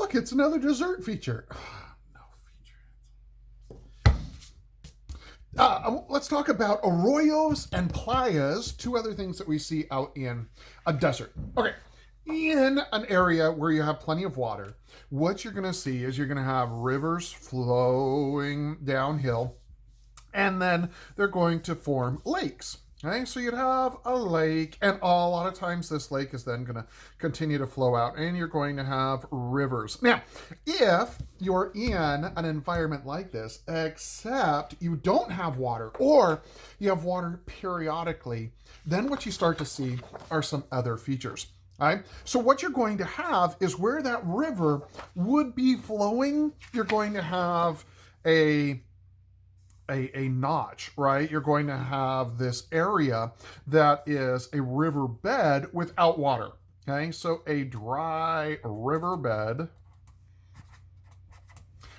look, it's another dessert feature. No feature. Let's talk about arroyos and playas, two other things that we see out in a desert. Okay, in an area where you have plenty of water, what you're going to see is you're going to have rivers flowing downhill, and then they're going to form lakes. Okay, so you'd have a lake, and a lot of times this lake is then going to continue to flow out, and you're going to have rivers. Now, if you're in an environment like this, except you don't have water, or you have water periodically, then what you start to see are some other features. All right, so what you're going to have is where that river would be flowing, you're going to have a notch, right? You're going to have this area that is a riverbed without water. Okay, so a dry riverbed,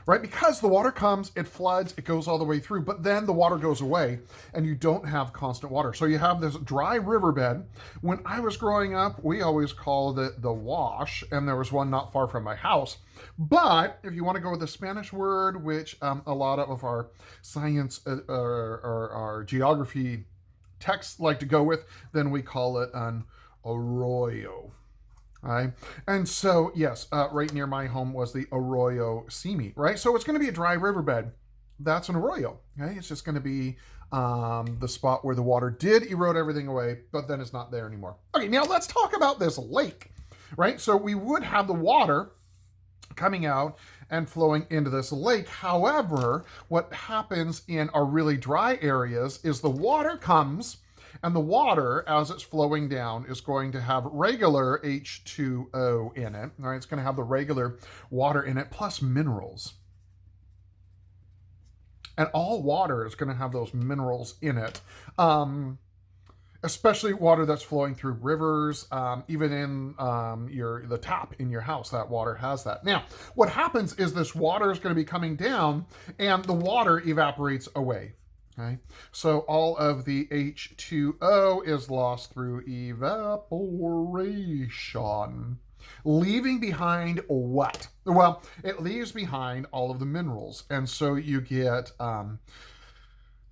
right? Because the water comes, it floods, it goes all the way through, but then the water goes away and you don't have constant water. So you have this dry riverbed. When I was growing up, we always called it the wash, and there was one not far from my house. But if you want to go with the Spanish word, which a lot of our science or our geography texts like to go with, then we call it an arroyo. Right? And so, yes, right near my home was the Arroyo sea meat, right? So it's going to be a dry riverbed. That's an arroyo. Okay? It's just going to be the spot where the water did erode everything away, but then it's not there anymore. Okay, now let's talk about this lake, right? So we would have the water coming out and flowing into this lake. However, what happens in our really dry areas is the water comes, and the water, as it's flowing down, is going to have regular H2O in it. All right, it's going to have the regular water in it, plus minerals. And all water is going to have those minerals in it. Especially water that's flowing through rivers, even in the tap in your house, that water has that. Now, what happens is this water is going to be coming down, and the water evaporates away. Okay, so all of the H2O is lost through evaporation, leaving behind what? Well, it leaves behind all of the minerals, and so you get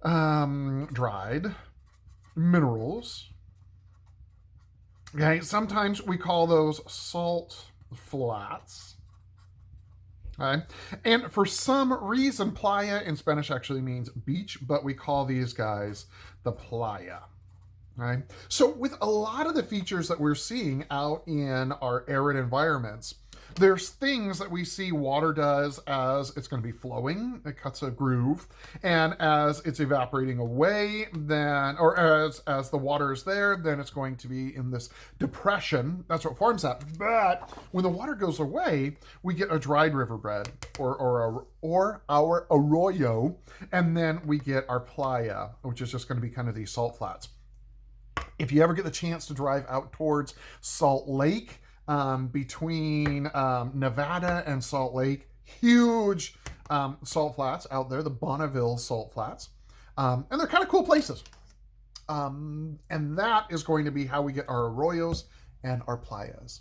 dried minerals. Okay, sometimes we call those salt flats. Okay. And for some reason, playa in Spanish actually means beach, but we call these guys the playa. Right? So with a lot of the features that we're seeing out in our arid environments, there's things that we see water does as it's going to be flowing, it cuts a groove, and as it's evaporating away, then, or as the water is there, then it's going to be in this depression. That's what forms that. But when the water goes away, we get a dried riverbed or our arroyo, and then we get our playa, which is just going to be kind of these salt flats. If you ever get the chance to drive out towards Salt Lake, between Nevada and Salt Lake, huge salt flats out there, the Bonneville salt flats, and they're kind of cool places. And that is going to be how we get our arroyos and our playas.